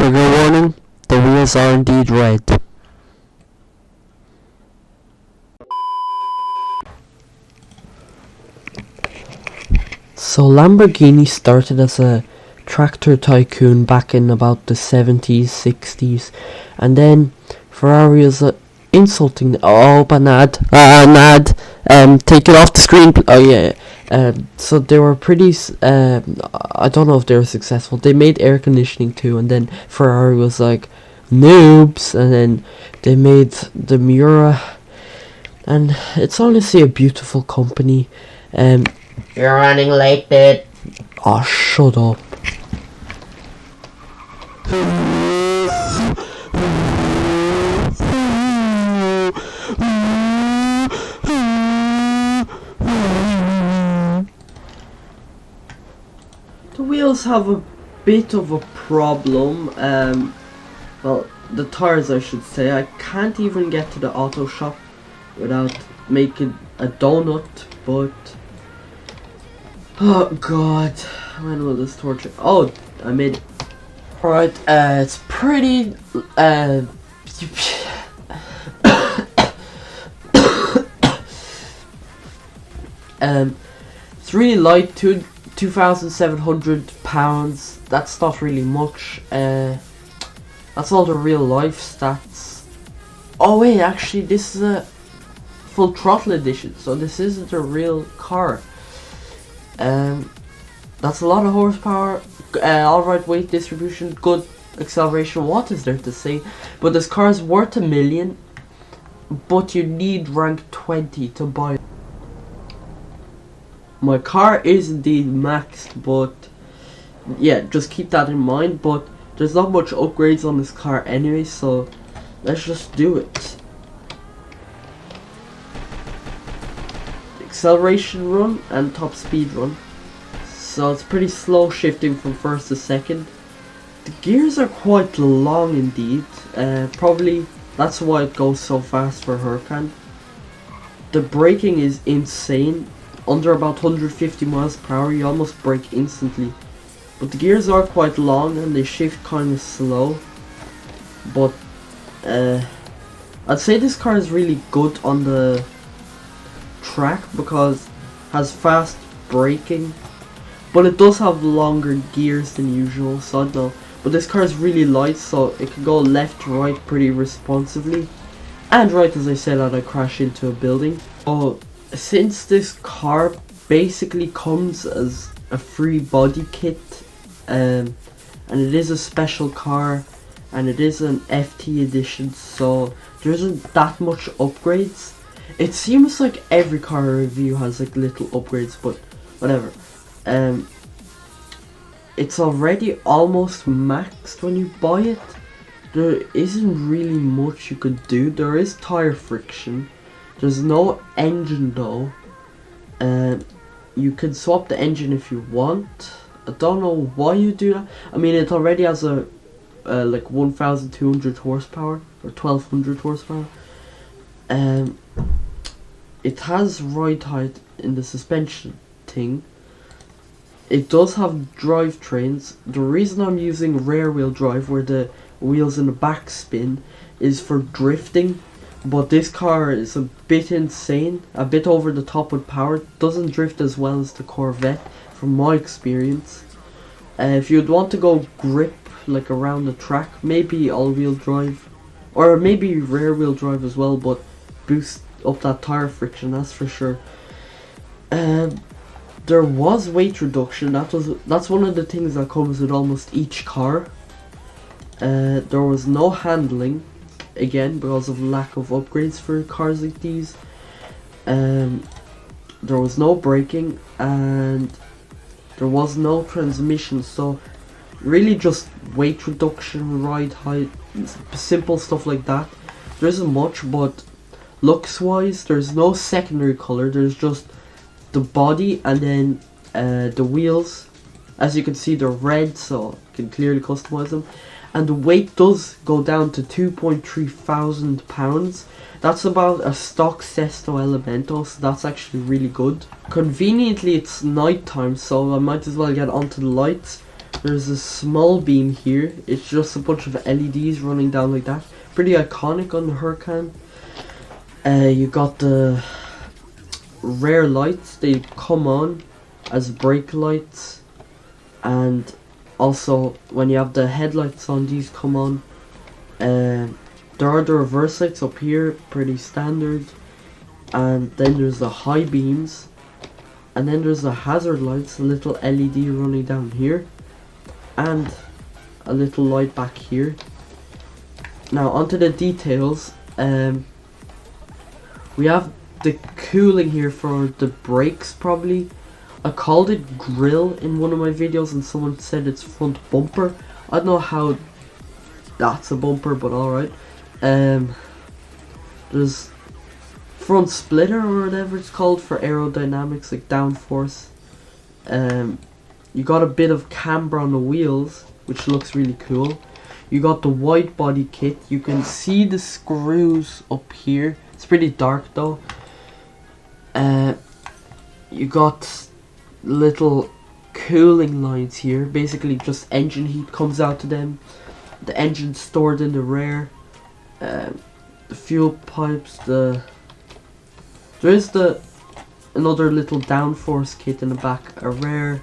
Trigger warning, the wheels are indeed red. So Lamborghini started as a tractor tycoon back in about the 70s, 60s, and then Ferrari was insulting. Oh, but Nad, take it off the screen. Oh yeah. So they were pretty. I don't know if they were successful. They made air conditioning too, and then Ferrari was like, noobs, and then they made the Miura, and it's honestly a beautiful company. You're running late, dude. Oh, shut up. The wheels have a bit of a problem. Well, the tires, I should say. I can't even get to the auto shop without making a donut, but oh god, when will this torture? Oh, I made it. Alright, it's pretty, it's really light, 2,700 pounds. That's not really much. That's all the real life stats. Oh wait, actually this is a full throttle edition, so this isn't a real car. That's a lot of horsepower, alright weight distribution, good acceleration. What is there to say? But this car is worth $1 million, but you need rank 20 to buy it. My car is indeed maxed, but yeah, just keep that in mind. But there's not much upgrades on this car anyway, so let's just do it. Acceleration run and top speed run. So it's pretty slow shifting from first to second. The gears are quite long indeed. Probably that's why it goes so fast for Huracan. The braking is insane. Under about 150 miles per hour you almost brake instantly. But the gears are quite long and they shift kind of slow. But I'd say this car is really good on the track because it has fast braking. But it does have longer gears than usual, so I don't know. But this car is really light, so it can go left to right pretty responsively. And right as I said that, I crash into a building. Oh, since this car basically comes as a free body kit, and it is a special car, and it is an FT edition, so there isn't that much upgrades. It seems like every car review has like little upgrades, but whatever. It's already almost maxed when you buy it. There isn't really much you could do. There is tire friction. There's no engine though. You can swap the engine if you want. I don't know why you do that. I mean, it already has a like 1,200 horsepower or 1,200 horsepower. It has ride height in the suspension thing. It does have drivetrains. The reason I'm using rear wheel drive, where the wheels in the back spin, is for drifting. But this car is a bit insane, a bit over the top with power. It doesn't drift as well as the Corvette from my experience. If you'd want to go grip like around the track, maybe all-wheel drive, or maybe rear wheel drive as well, but boost up that tire friction, that's for sure. There was weight reduction. That's one of the things that comes with almost each car. There was no handling, again because of lack of upgrades for cars like these. There was no braking and there was no transmission, so really just weight reduction, ride height, simple stuff like that. There isn't much, but looks wise there's no secondary color. There's just the body and then the wheels. As you can see, they're red, so you can clearly customize them. And the weight does go down to 2,300 pounds. That's about a stock Sesto Elemento, so that's actually really good. Conveniently it's night time, so I might as well get onto the lights. There's a small beam here. It's just a bunch of LEDs running down like that. Pretty iconic on the Huracan. You got the rear lights. They come on as brake lights, and also when you have the headlights on, these come on. There are the reverse lights up here, pretty standard. And then there's the high beams, and then there's the hazard lights, a little LED running down here, and a little light back here. Now onto the details. We have the cooling here for the brakes probably. I called it grill in one of my videos and someone said it's front bumper. I don't know how that's a bumper, but alright. There's front splitter or whatever it's called for aerodynamics, like downforce. You got a bit of camber on the wheels, which looks really cool. You got the wide body kit. You can see the screws up here. It's pretty dark though. You got little cooling lines here. Basically just engine heat comes out to them. The engine stored in the rear. The fuel pipes. There is another little downforce kit in the back. A rear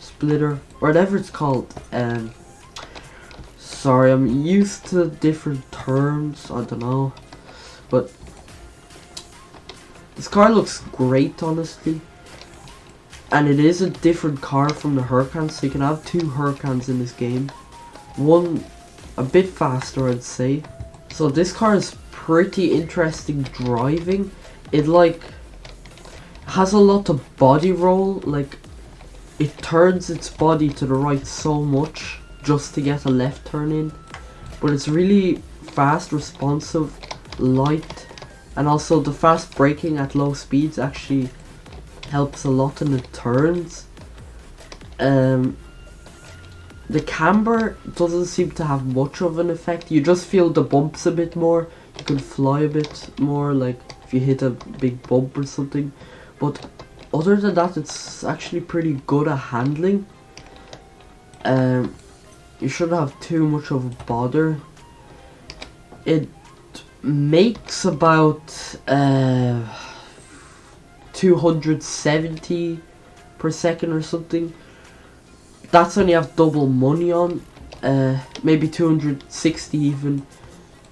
splitter, whatever it's called. Sorry, I'm used to different terms. I don't know, but this car looks great, honestly. And it is a different car from the Huracan, so you can have two Huracans in this game. One a bit faster, I'd say. So this car is pretty interesting driving. It like has a lot of body roll. Like it turns its body to the right so much just to get a left turn in, but it's really fast, responsive, light, and also the fast braking at low speeds actually helps a lot in the turns. The camber doesn't seem to have much of an effect. You just feel the bumps a bit more. You can fly a bit more, like if you hit a big bump or something, but other than that it's actually pretty good at handling. You shouldn't have too much of a bother. It makes about 270 per second or something. That's when you have double money on. Maybe 260 even.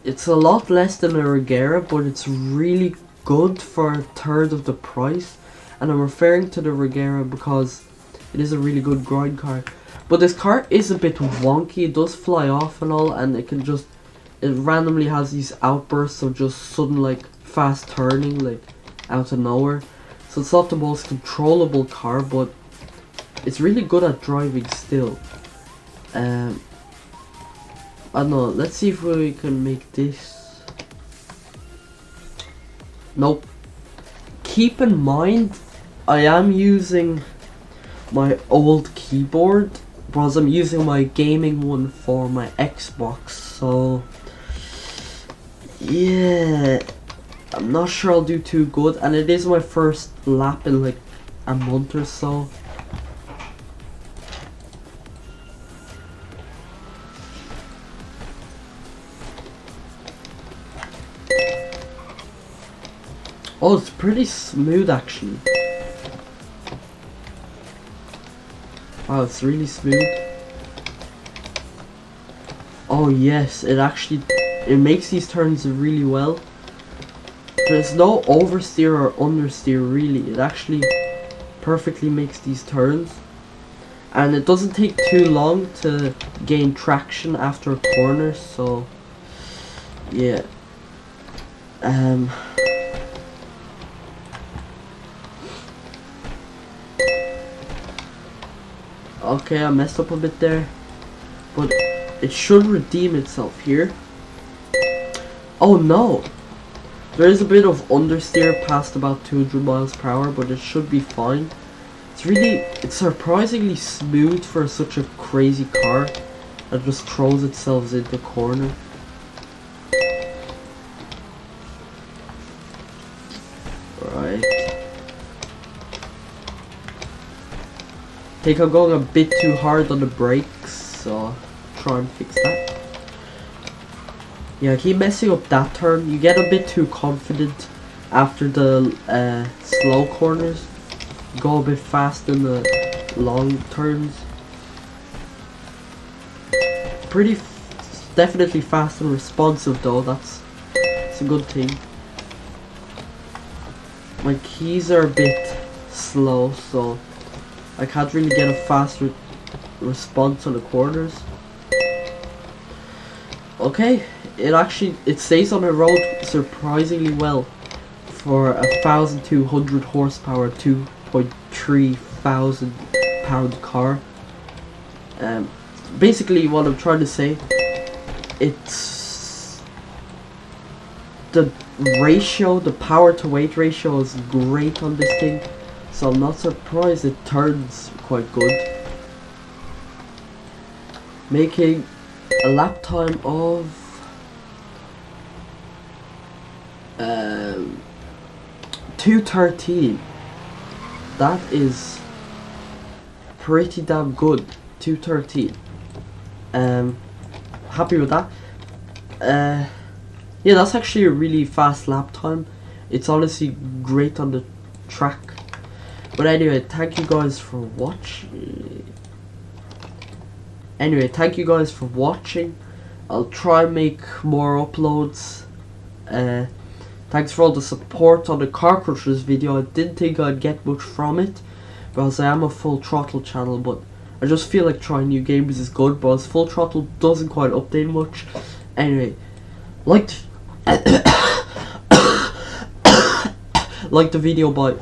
It's a lot less than a Regera, but it's really good for a third of the price. And I'm referring to the Regera because it is a really good grind car. But this car is a bit wonky. It does fly off and all, and it randomly has these outbursts of just sudden like fast turning, like out of nowhere. So it's not the most controllable car, but it's really good at driving still. I don't know, let's see if we can make this. Nope. Keep in mind, I am using my old keyboard because I'm using my gaming one for my Xbox, so yeah, I'm not sure I'll do too good, and it is my first lap in like a month or so. Oh, it's pretty smooth actually. Wow, it's really smooth. Oh yes, it makes these turns really well. There's no oversteer or understeer really. It actually perfectly makes these turns. And it doesn't take too long to gain traction after a corner, so yeah. Okay, I messed up a bit there, but it should redeem itself here. Oh no! There is a bit of understeer past about 200 miles per hour, but it should be fine. It's surprisingly smooth for such a crazy car that just throws itself into the corner. Right. think I'm going a bit too hard on the brakes, so try and fix that. Yeah, I keep messing up that turn. You get a bit too confident after the slow corners. Go a bit fast in the long turns. Definitely fast and responsive though. It's a good thing. My keys are a bit slow, so I can't really get a fast response on the corners. Okay, it stays on the road surprisingly well for a 1,200 horsepower, 2.3 thousand pound car. Basically, what I'm trying to say, it's the ratio, the power to weight ratio is great on this thing, so I'm not surprised it turns quite good. Making a lap time of 2:13. That is pretty damn good. 2:13. Happy with that. Yeah, that's actually a really fast lap time. It's honestly great on the track. But anyway, thank you guys for watching. I'll try and make more uploads. Thanks for all the support on the Car Crushers video. I didn't think I'd get much from it, because I am a Full Throttle channel, but I just feel like trying new games is good, but Full Throttle doesn't quite update much. Anyway, like the video, bye.